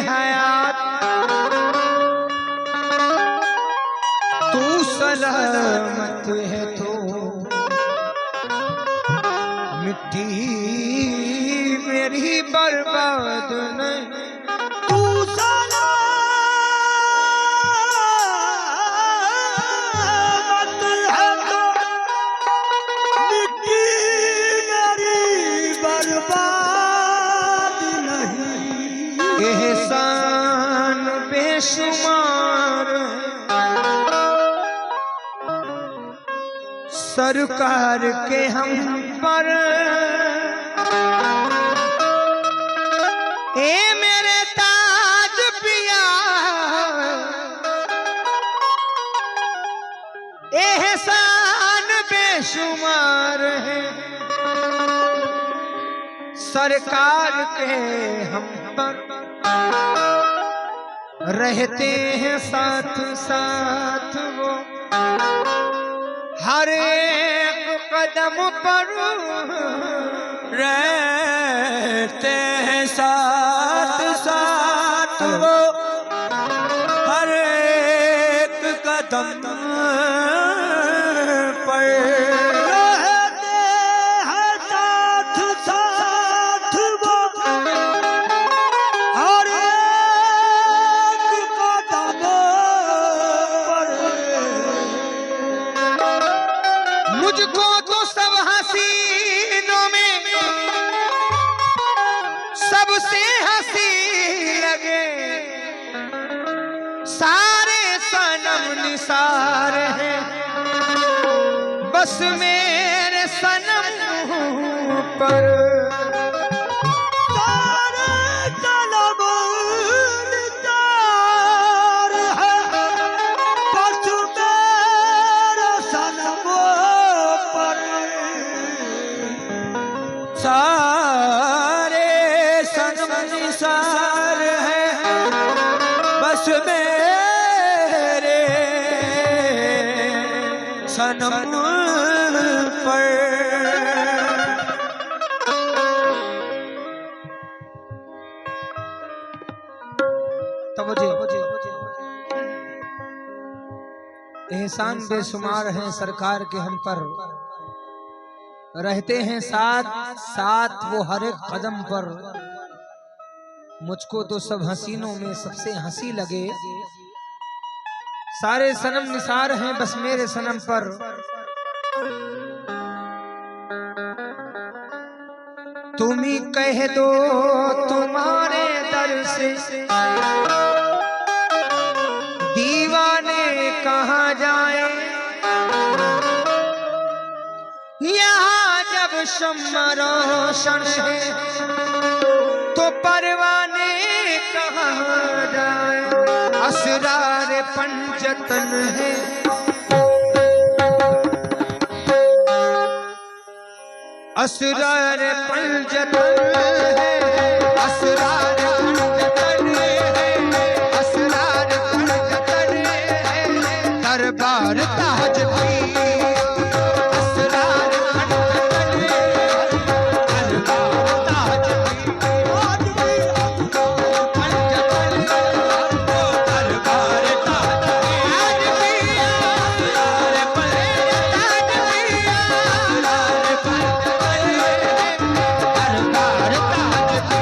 हयात तू सलामत है तो मिट्टी मेरी बर्बाद नहीं। तू सलामत है तो मिट्टी मेरी बर्बाद नहीं। एहसान बेशुमार सरकार के हम पर, ए मेरे ताज पिया एहसान बेशुमार है सरकार के हम पर, रहते हैं साथ साथ वो हर एक कदम पर, रहते हैं साथ साथ वो हर एक कदम पर। रहते हैं साथ साथ वो हर एक कदम पर। मुझको तो सब हसीनों में सबसे हंसी लगे, सारे सनम निसार हैं बस मेरे सनम पर। सारे सनम निसार हैं बस मेरे सनम पर। सारे सनम निसार हैं बस मेरे सनम पर। एहसान बेशुमार हैं सरकार के हम पर, रहते हैं साथ साथ वो हर एक कदम पर। मुझको तो सब हसीनों में सबसे हंसी लगे, सारे सनम निसार हैं बस मेरे सनम पर। तुम ही कह दो तुम्हारे दर से दीवाने कहाँ जाए, यहाँ जब शम्मा रोशन है तो परवाने कहाँ जाए। असरार पंजतन है असरार पंजतन है, असरार पंजतन है, असरार पंजतन है, दरबार ताज भी असरार पंजतन है, दरबार ताज भी पंजतन है, दरबार ताज भी असरार पंजतन है, असरार पंजतन है, दरबार ताज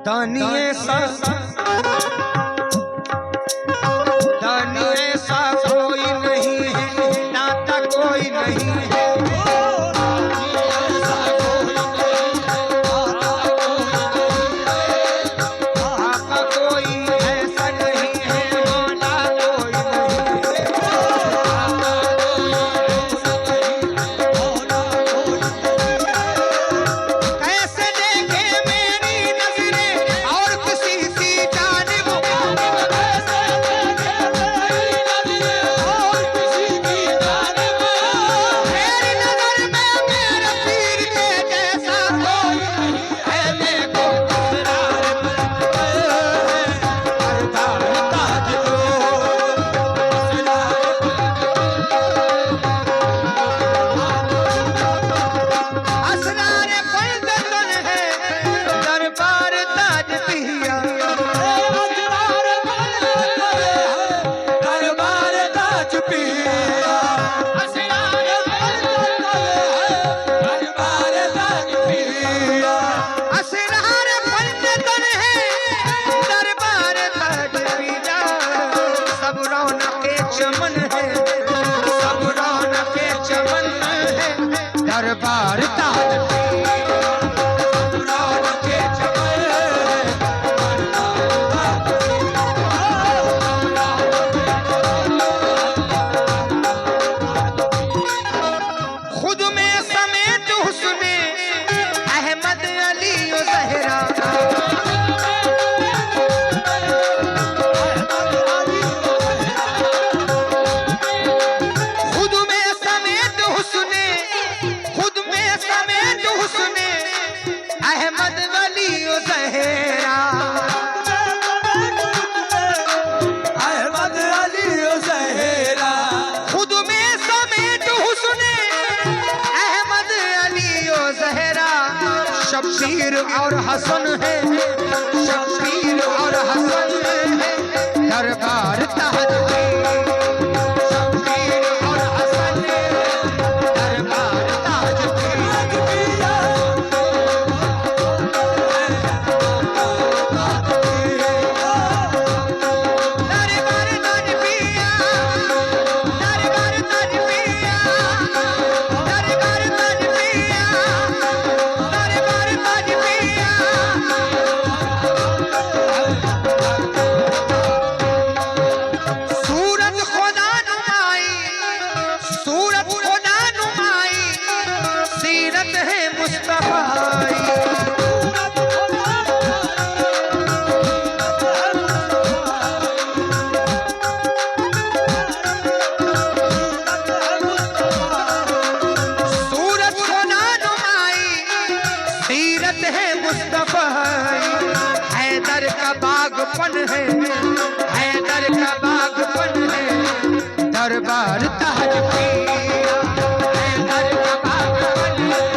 दानिये सा कोई नहीं है, दाता कोई नहीं है। दरबार ताज खुद में समेत हुस्ने अहमद अली ज़हरा। अहमद वली ज़हरा, अहमद अली ज़हरा, खुद में समेत हुस्ने अहमद अली ज़हरा। शब्बीर और हसन है, शब्बीर और हसन है दरबार ताज। हैदर का बागपन है, हैदर का बागपन है दरबार ताज पिया। हैदर का बागपन है,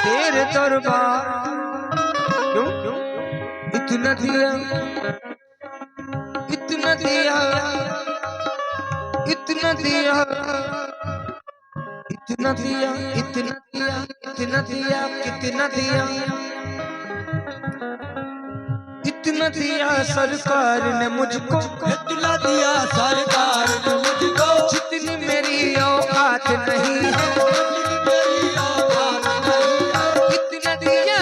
तेरे दरबार क्यों इतना दिया, इतना दिया, इतना दिया, इतना दिया, इतना दिया, इतना दिया, कितना दिया, इतना दिया सरकार ने मुझको, इतना दिया सरकार ने मुझको, जितनी मेरी औकात नहीं है। इतना दिया,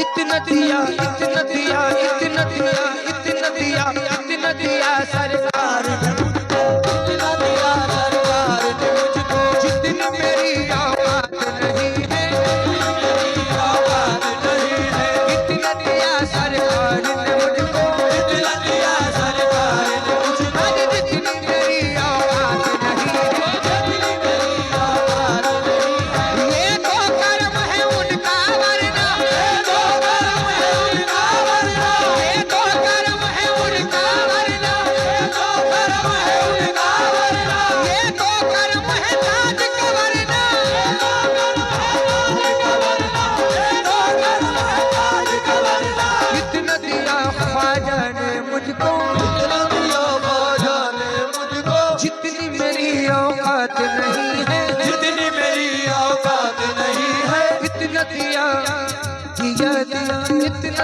इतना दिया, इतना दिया, इतना दिया, इतना दिया सरकार ने मुझको, इतना दिया सरकार ने मुझको, जितनी मेरी औकात नहीं है, मेरी औकात नहीं है। इतना दिया सरकार ने मुझको, इतना दिया सरकार ने मुझको, जितनी मेरी औकात नहीं है, जितनी मेरी औकात नहीं है।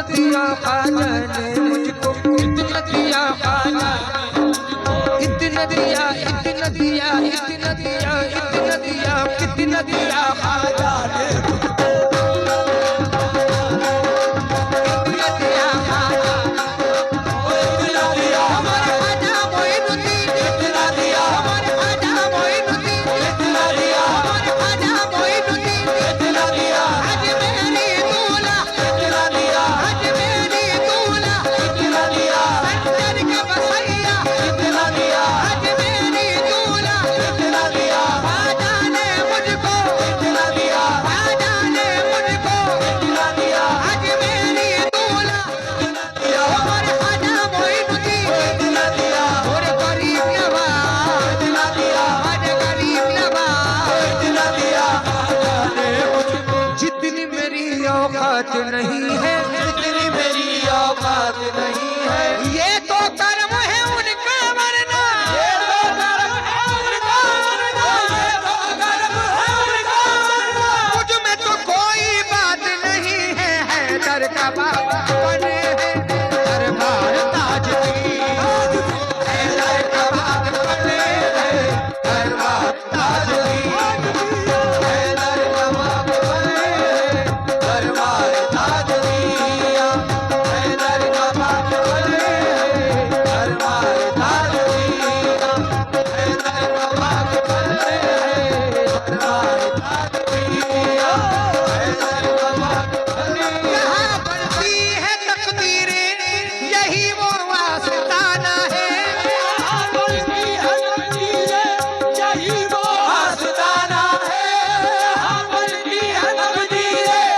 दिया ख्वाजा ने मुझको, इतना दिया ख्वाजा ने मुझको, इतना दिया, इतना दिया, इतना दिया, इतना दिया, कितना दिया ख्वाजा ने मुझको, इतना दिया ख्वाजा, इतना दिया हमारे ख्वाजा मोइनुद्दीन, इतना दिया हमारे ख्वाजा मोइनुद्दीन, इतना दिया हमारे ख्वाजा मोइनुद्दीन, इतना दिया आज मेरी दूल्हा, इतना दिया आज मेरी दूल्हा, इतना दिया संजर का बसैया, इतना दिया आज मेरी दूल्हा, इतना दिया ख्वाजा ने मुझको, इतना दिया ख्वाजा ने मुझको, इतना दिया आज मेरी दूल्हा, इतना दिया हमारे ख्वाजा मोइनुद्दीन, इतना दिया और गरीब नवाज, इतना दिया आज गरीब नवाज, इतना दिया ख्वाजा ने मुझको, जितनी मेरी औकात नहीं है, जितनी मेरी औकात नहीं है, ये तो कर्म है उनका वरना, ये तो कर्म है उनका वरना, ये तो कर्म है उनका वरना, मुझ में तो कोई बात नहीं है, हैदर का बाबा बने हैं दरबार ताजगी, हैदर का बाबा बने हैं दरबार ताजगी, हैदर का बाबा बने हैं दरबार ताजगी, हैदर का बाबा बने हैं दरबार ताजगी, हैदर का बाबा बने हैं दरबार ताजगी, हैदर का बाबा बने हैं। यहाँ बनती है तकदीरें, यही वो वास्ताना है, यहाँ बनती है तकदीरें, यही वो आस्ताना है, यहाँ बनती है तकदीरें,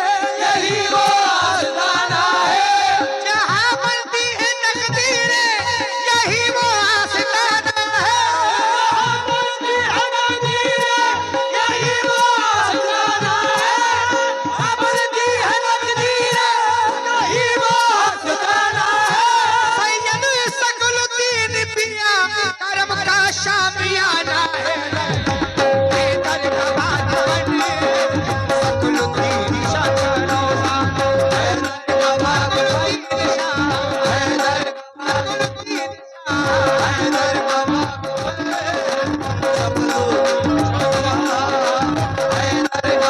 यही वो आस्ताना है, जहाँ बनती है तकदीरें, यही वो आस्ताना है, यहाँ बनती है तकदीरें, यही वो आस्ताना है, यहाँ बनती है तकदीरें, यही वो आस्ताना है। सैयद सकलुद्दीन पिया करम का शामियाना है, हैदर का बाबा बने सकलुद्दीन शाह का रोज़ा, हैदर का बाबा बने हैदर का सकलुद्दीन शाह, हैदर का बाबा बने सब लोग हैदर का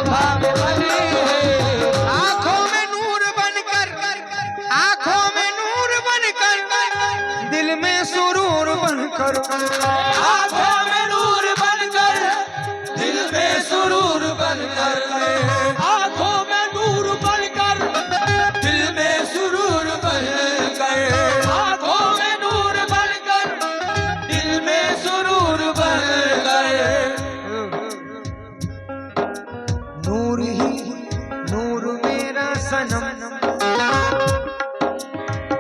बाबा बने आंखों में नूर बनकर, आंखों में नूर बनकर, दिल में सुरूर बनकर, आँखों में नूर बनकर, दिल में सुरूर बनकर, आँखों में नूर बनकर, दिल में सुरूर बनकर, आँखों में नूर बनकर, दिल में सुरूर बनकर, नूर ही नूर मेरा सनम,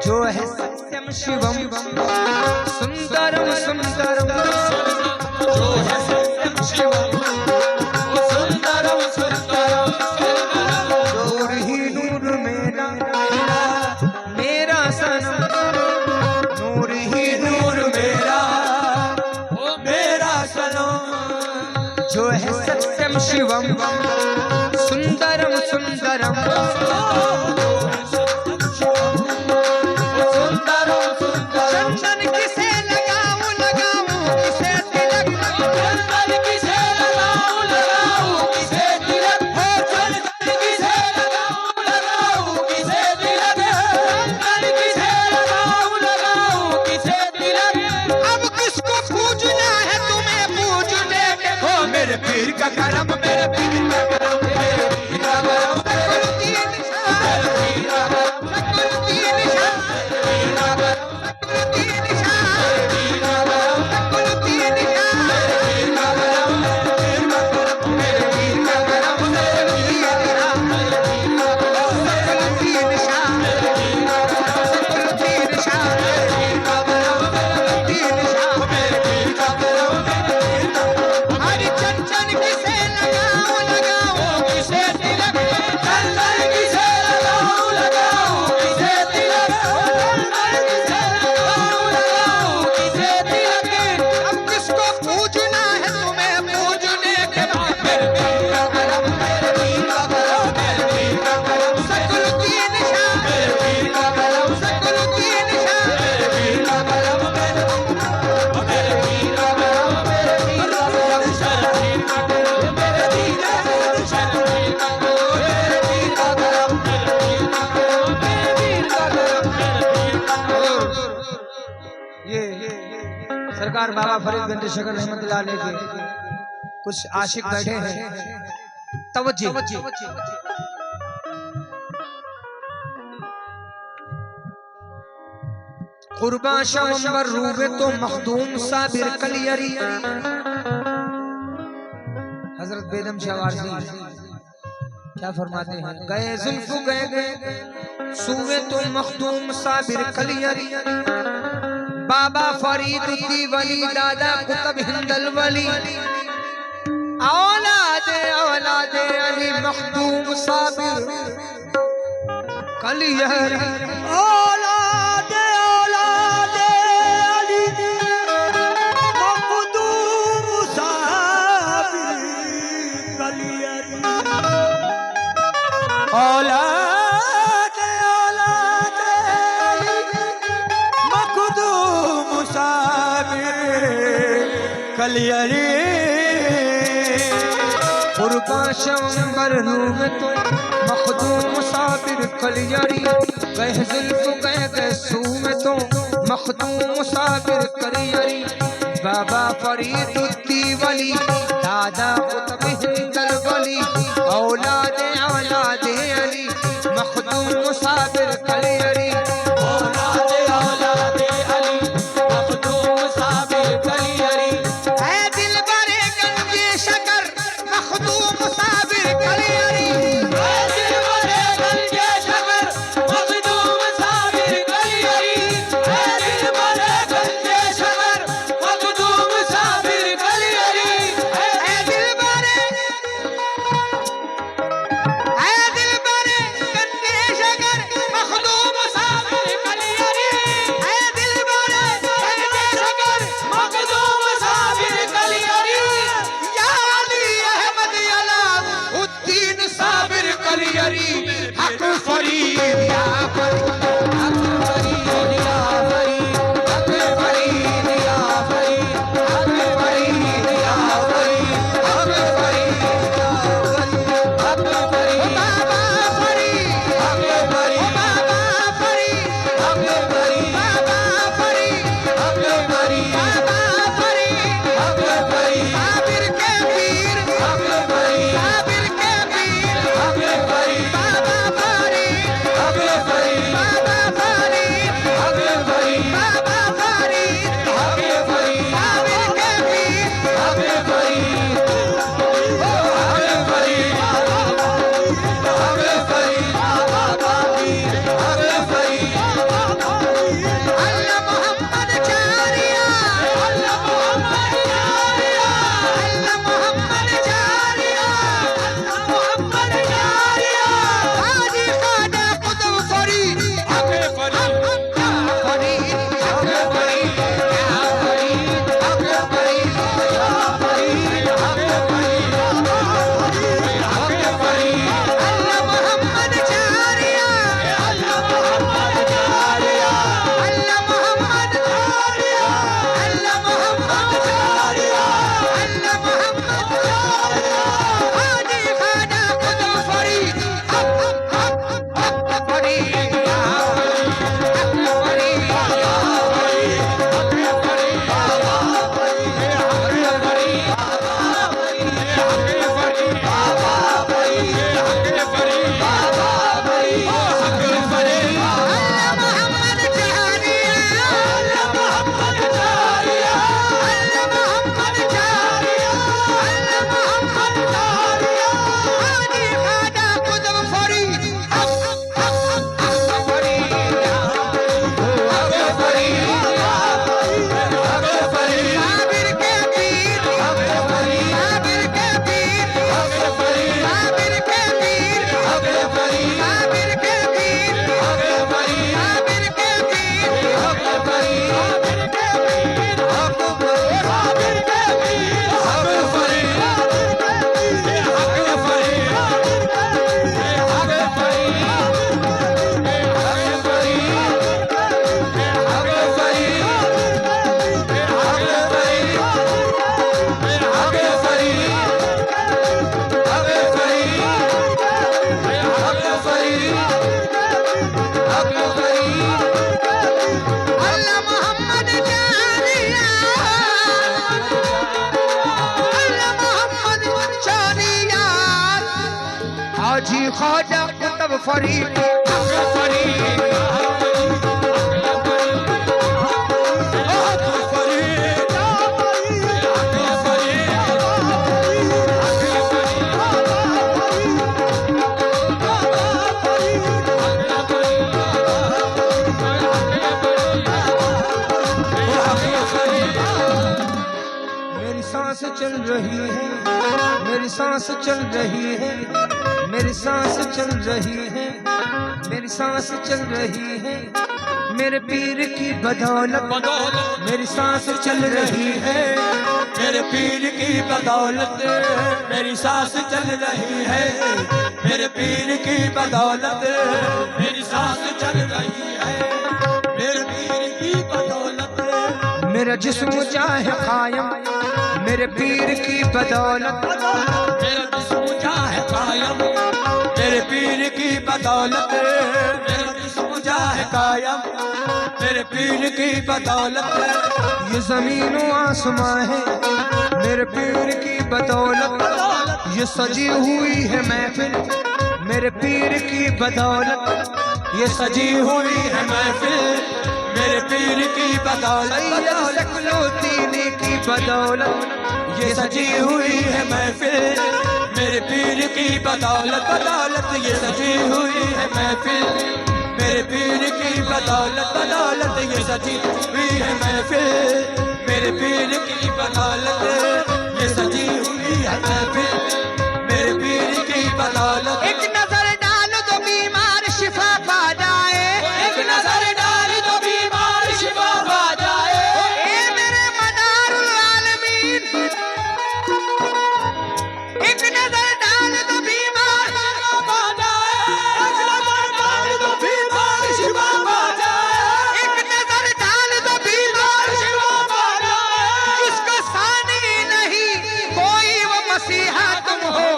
जो है सत्यम शिवम, सुंदरम सुंदरम, जो है सत्यम शिवम, सुंदरम सुंदरम, नूर ही नूर मेरा, मेरा सनम, नूर ही नूर मेरा, ओ मेरा सनम, जो है सत्यम शिवम, सुंदरम सुंदरम, सुंदरम सुंदरम, चंदन किसे लगाऊं लगाऊं, किसे तिलक चंदन किसे लगाऊं लगाऊं, किसे तिलक हो, चंदन किसे लगाऊं लगाऊं, किसे तिलक हो, चंदन किसे लगाऊं लगाऊं, किसे तिलक, अब किसको पूजना है तुम्हें पूजने के, हो मेरे पीर का करम, मेरे पीर का करम, मेरे पीर का करम, सकलुद्दीन शाह, पीर का करम, सकलुद्दीन शाह, पीर का करम, सकलुद्दीन शाह, पीर का करम, सकलुद्दीन शाह, पीर का करम, पीर का करम, मेरे पीर का करम, मेरे पीर का करम, मेरे पीर का करम, सकलुद्दीन शाह, सकलुद्दीन शाह, पीर का करम, सकलुद्दीन शाह, मेरे पीर का करम, मेरे पीर का करम, हर चंचन किसे लगाऊं लगाऊं, सरकार बाबा फरीद गंज शकर रहमतुल्लाह अलैह के कुछ आशिक बैठे हैं। तवज्जो कुर्बा शवंबर रूबे तो मखदूम साबिर कलियरी। हजरत बेदम शाह वारसी क्या फरमाते हैं? गए जुल्फ गए सूवे तो मखदूम साबिर कलियरी। बाबा फरीद वली दादा कुतुब हिंदल वली। औलादे अली मखदूम साबिर कलियरी। औलादे अली मखदूम साबिर कलियरी। औलादे अली मखदूम साबिर कलियरी। कुर्बा शवंबर रूबे तो मखदूम साबिर कलियरी। गए जुल्फ गए सूवे तो मखदूम साबिर कलियरी। बाबा फरीद वली दादा कुतुब हिंदल वली। औलादे अली मखदूम साबिर कलियरी। औलादे अली मखदूम साबिर कलियरी। है दिल बरे गंजे शकर मखदूम साबिर कलियरी। दिल भरे गंजे शकर मखदूम साबिर कलियरी। दिल भरे गंजे शकर मखदूम साबिर कलियरी। है दिल बरे गंजे शकर मखदूम फरीद हक फरीद मेरी सांस चल रही है, मेरी सांस चल रही है, मेरी सांस चल रही है, मेरी सांस चल रही है, मेरे पीर की बदौलत मेरी सांस चल रही है, मेरे पीर की बदौलत मेरी सांस चल रही है, मेरे पीर की बदौलत मेरी सांस चल रही है, मेरे पीर की बदौलत मेरा जिस्म चाहे कायम मेरे पीर की बदौलत मेरा जिस्म चाहे कायम मेरे पीर की बदौलत मेरा जिस्म चाहे कायम मेरे पीर की बदौलत ये जमीन व आसमां है मेरे पीर की बदौलत ये सजी हुई है महफिल मेरे पीर की बदौलत ये सजी हुई है महफिल मेरे पीर की बदौलत सकलोतीनी की बदौलत ये सजी हुई है महफिल मेरे पीर की बदौलत बदौलत ये सजी हुई है महफिल मेरे पीर की बदौलत बदौलत ये सजी हुई है महफिल मेरे पीर की बदौलत ये सजी हुई है महफिल मेरे पीर की बदौलत एक नजर डाल दो बीमार शिफा पा जाए एक नजर डाल दो बीमार शिफा पा जाए ए मेरे मदारुल आलमीन एक नजर डाल दो बीमार पा जाए एक नजर डाल दो बीमार शिफा पा जाए एक नजर डाल दो बीमार शिफा पा जाए जिसको सानी नहीं कोई वो मसीहा तुम हो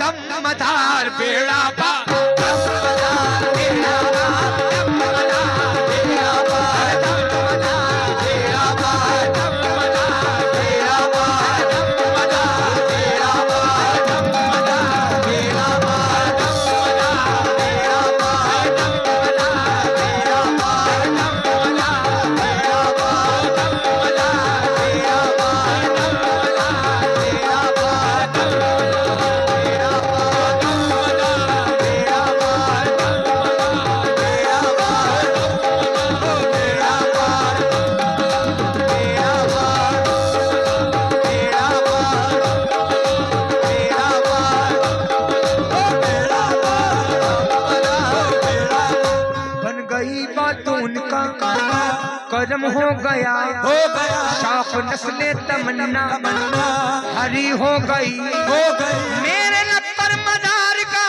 दमदार बेड़ा पार दमदार बेड़ा पार दमदार बेड़ा पार दमदार बेड़ा पार दमदार बेड़ा पार दमदार बेड़ा पार दमदार बेड़ा पार दमदार बेड़ा पार दमदार बेड़ा पार दमदार बेड़ा पार दमदार बेड़ा पार दमदार बेड़ा पार बन गई बातों उनका करम हो गया शाख नस्ले तमन्ना हरी हो गई मेरे लब पर मदार का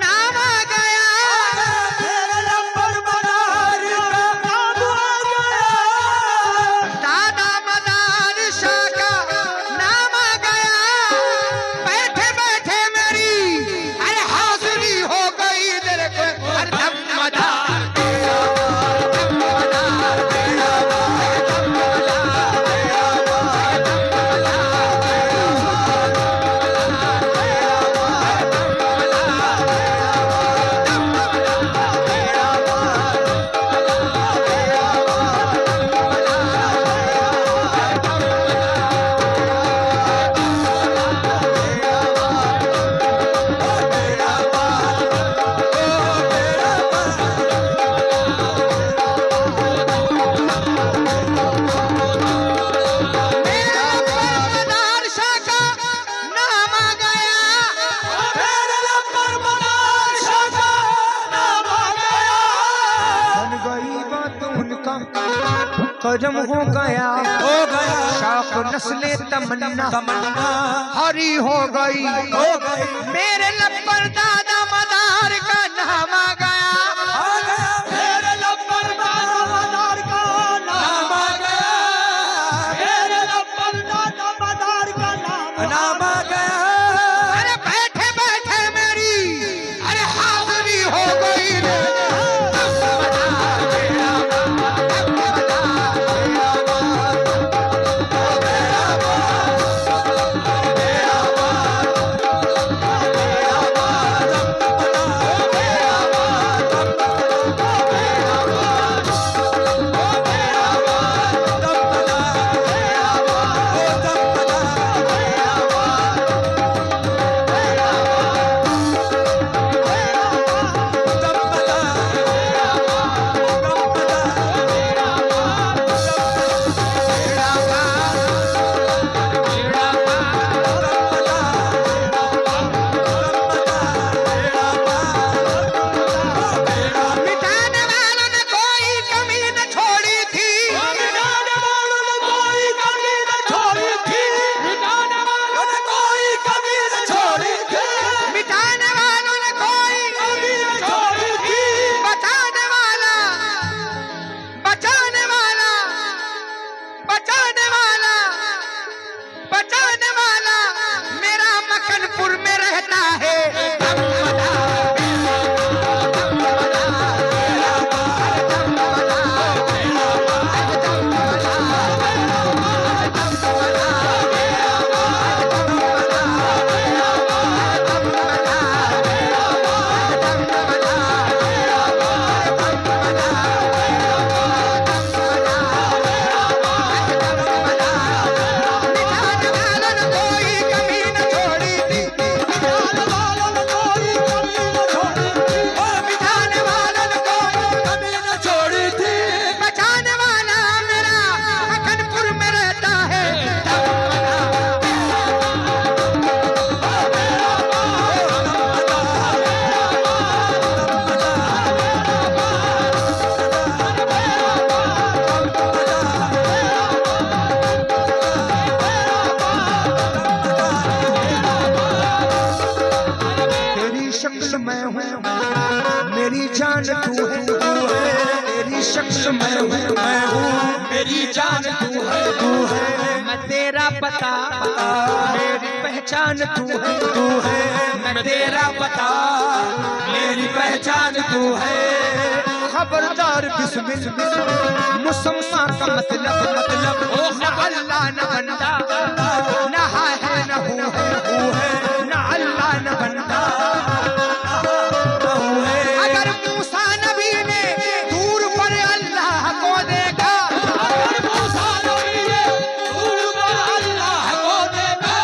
नाम आ गया दादा मदार शाह का नाम आ गया बैठे बैठे मेरी अरे हाजिरी हो गई तेरे को हर दम मदार बेड़ा पार, दम मदार बेड़ा पार, दम मदार बेड़ा पार, दम मदार बेड़ा पार, दम मदार बेड़ा पार, मेरा मदार शाह का नाम आ गया बन गई बात उनका करम हो गया शाख नस्ले तमन्ना हरी हो गई मेरे लब पर दादा मदार का नाम आ गया अरे बैठे बैठे मेरी अरे हाजिरी हो गई रे दमदार बेड़ा पार, दमदार बेड़ा पार, बेड़ा पार, बेड़ा पार, बेड़ा पार, बेड़ा तू है, तेरी शख्स मैं हूँ, मेरी जान तू है मैं तेरा पता, मेरी पहचान तू है, मैं तेरा पता मेरी पहचान तू है। खबरदार बिस्मिल मुसम्मा का मतलब न अल्लाह न बंदा, न है न हूँ है, न अल्लाह न बंदा। अगर मूसा नबी ने दूर पर अल्लाह को देखा, अगर मूसा नबी ने दूर पर अल्लाह को देखा,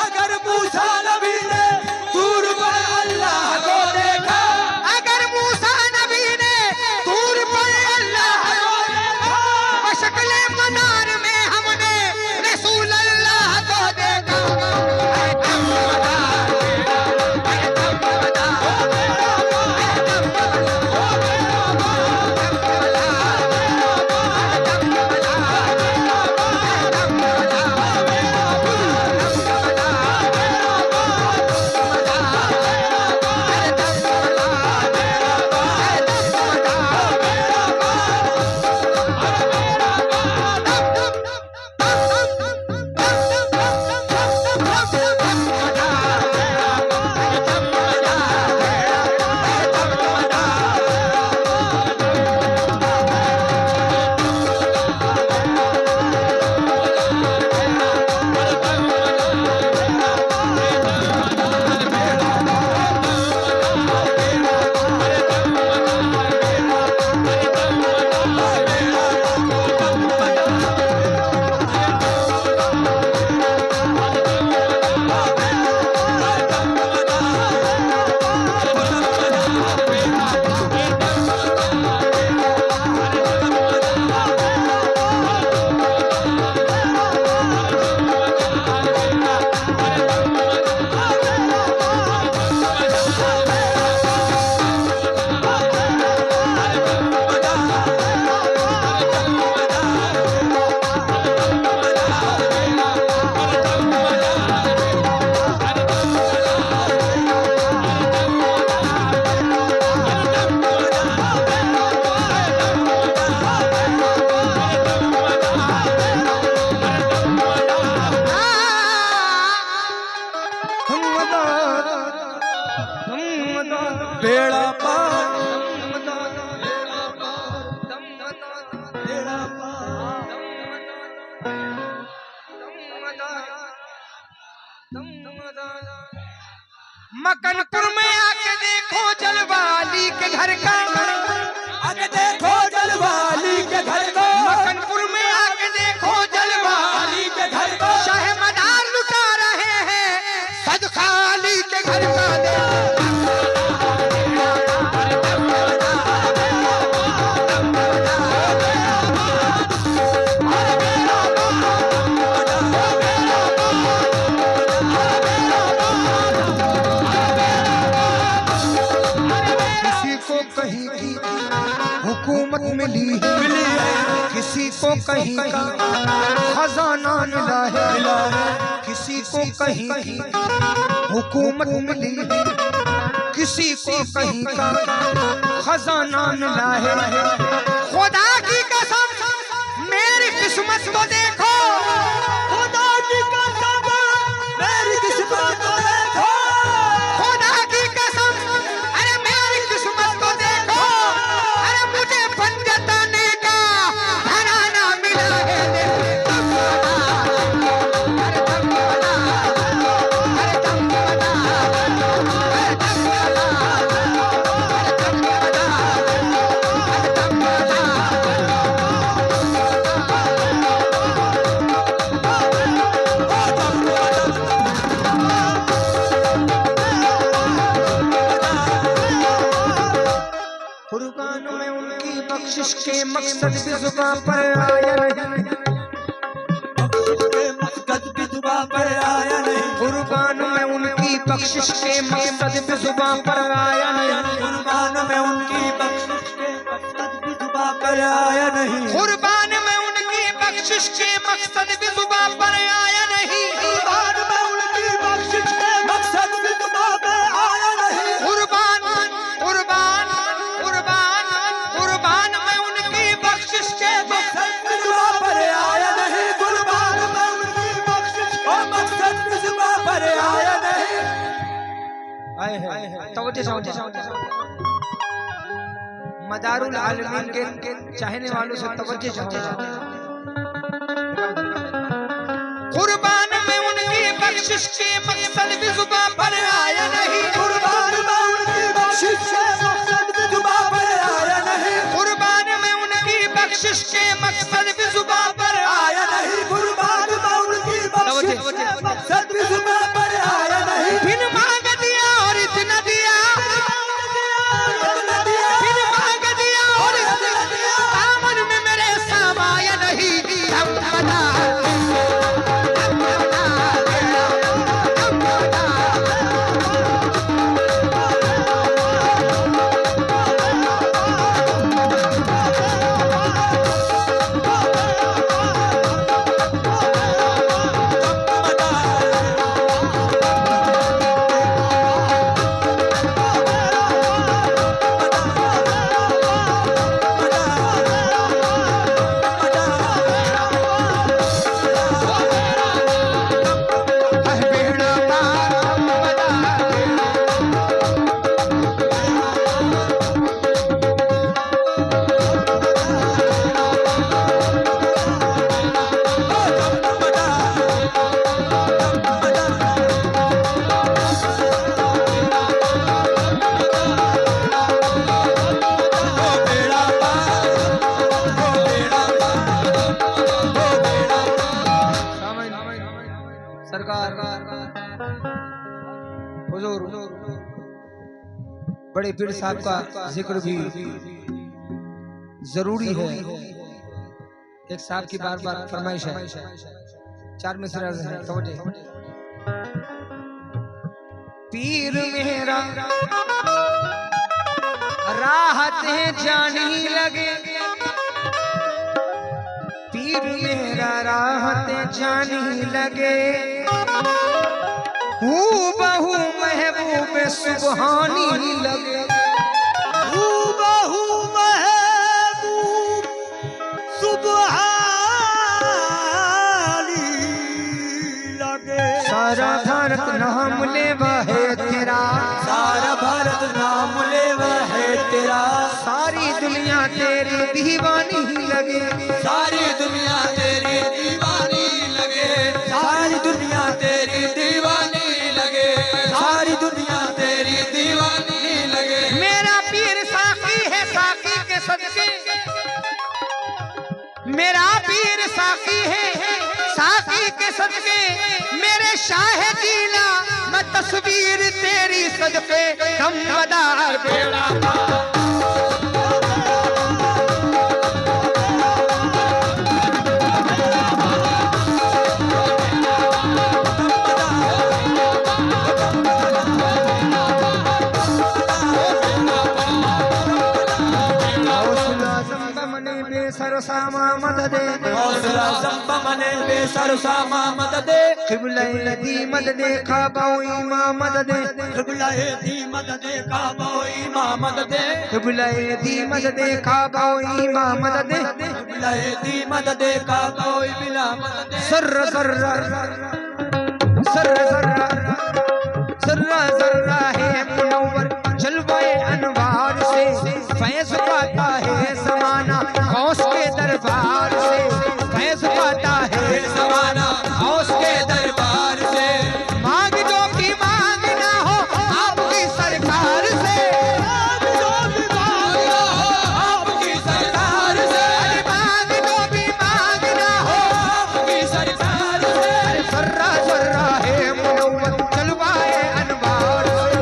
अगर मूसा नबी ने दूर पर अल्लाह को देखा, अगर मूसा नबी ने दूर पर अल्लाह को देखा, बशक्ले मनार में हमने रसूल अल्लाह को देखा। बेड़ा पार मकनपुर में आके देखो जलवाली के घर का, आके देखो जलवाली के घर को, मकनपुर में आके देखो जलवाली के घर को, शाह मदार लुटा रहे हैं सदका अली के घर का। किसी को कहीं की हुकूमत मिली है, किसी को कहीं का खजाना मिला है, किसी को कहीं की हुकूमत मिली है, किसी को कहीं का खजाना मिला है। खुदा की कसम मेरी किस्मत को देखो, खुदा की कसम मेरी किस्मत को देखो, खुदा की कसम अरे मेरी किस्मत को देखो, अरे मुझे पंजताने का घराना मिला है। कुर्बान में उनकी बख्शिश के मकसद भी जुबान पर आया नहीं, मकसद भी जुबान पर आया नहीं, कुर्बान में उनकी बख्शिश के मकसद भी जुबान पर आया नहीं, कुर्बान में उनकी बख्शिश के मकसद भी जुबान पर आया नहीं, कुर्बान में उनकी बख्शिश के मकसद भी जुबान पर आया नहीं, कुर्बान में उनकी बख्शिश के मकसद भी जुबान पर आया नहीं, कुर्बान कुर्बान कुर्बान मदारुल आलमीन के चाहने वालों से तवज्जो कुर्बान में उनकी बख्शिश के मकसद भी जुबान पर आया नहीं। कुर्बान में उनकी बख्शिश के मकसद भी जुबान पर आया नहीं। कुर्बान में उनकी बख्शिश के मकसद भी जुबान पर आया नहीं। कुर्बान में उनकी बख्शिश के मकसद भी जुबान पर आया नहीं। बिन मांग दिया और इतना दिया, बिन मांग दिया और इतना दिया, दामन में मेरे समाया नहीं। हम बता हुजूर बड़े पीर साहब का जिक्र भी जरूरी है। एक साहब की बार बार फरमाइश है, 4 मिसरा है। पीर मेरा राहते जानी लगे, पीर मेरा राहते जानी लगे, बहु महबूब सुबहानी लगे, बहु महबूब सुबहानी लगे। सारा भारत नाम ले है तेरा, सारा भारत नाम ले है तेरा, सारी दुनिया तेरी दीवानी लगे, सारी दुनिया तेरी दीवानी लगे, सारी दुनिया तेरी दीवानी लगे, सारी दुनिया तेरी दीवानी लगे। मेरा पीर साकी है साकी के सदके, मेरा पीर साकी है साकी के सदके, मेरे शाह जीला मैं तस्वीर तेरी सदके, हम मदार बेड़ा सरसामा मददे, हौसला संपा मने बेसरसामा मददे, क़िबला दी मददे काबा इमा मददे, क़िबला दी मददे काबा इमा मददे, क़िबला दी मददे काबा इमा मददे, क़िबला दी मददे काबा इमा मददे। सर्रा सर्रा सर्रा सर्रा सर्रा सर्रा है मुनव्वर जलवाए अनवार से, फैज़ पाता है ज़माना गौस के दरबार से, फैज़ पाता है ज़माना गौस के दरबार से। मांग जो भी मांग ना हो आपकी सरकार से, मांग जो भी मांग ना हो आपकी सरकार से, मांग जो भी मांग ना हो आपकी सरकार से। सर्रा सर्रा है मुनव्वर जलवाए अनवार से,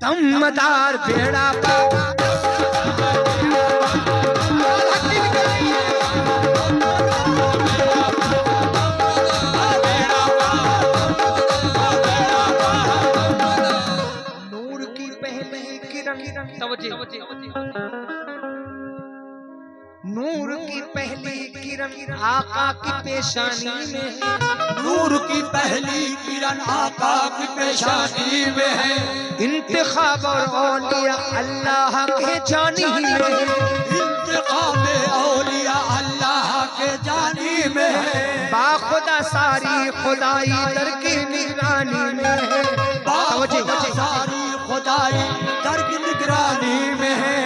दमदार बेड़ा पार नूर की पहली किरण नूर की पहली किरण आका की पेशानी में है। नूर की पहली किरण आका की पेशानी में है। इंतखाब और औलिया अल्लाह के जानी में है। इंतखाब औलिया अल्लाह के जानी में है। बाखुदा सारी खुदाई दर की निगरानी में है। बाखुदा सारी खुदाई दर की निगरानी में है।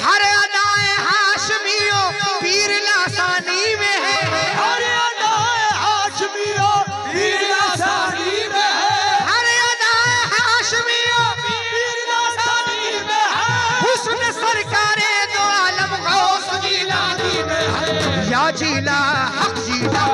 हर अदाए हाशमियों पीर लासानी में है। हर अदाए हाशमियों पीर लासानी में है। हर अदाए हाशमियों पीर लासानी में है। हुस्न सरकारे दो आलम गौस जिलानी में है। या जिला हक जिला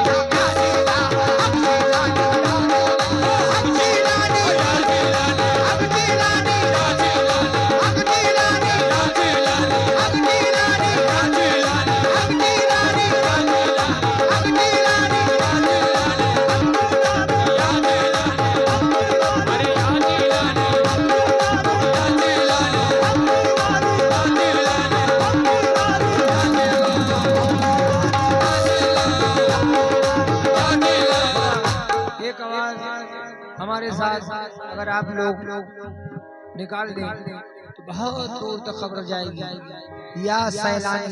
हमारे साथ अगर आप लोग निकाल दें तो बहुत दूर तक खबर जाएगी। या सैलानी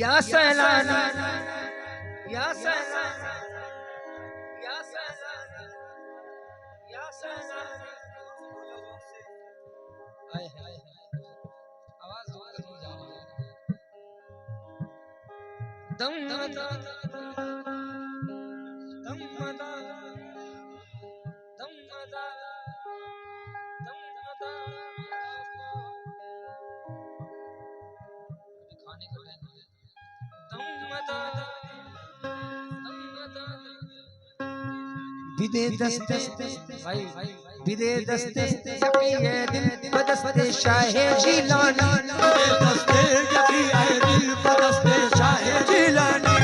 या सैलानी या सैलानी या सैलानी या सैलानी आवाज बिदे दस्ते भाई बिदे दस्ते ये दिल बदस्ते शाहे जिलानी दस्ते जकी है दिल बदस्ते शाहे जिलानी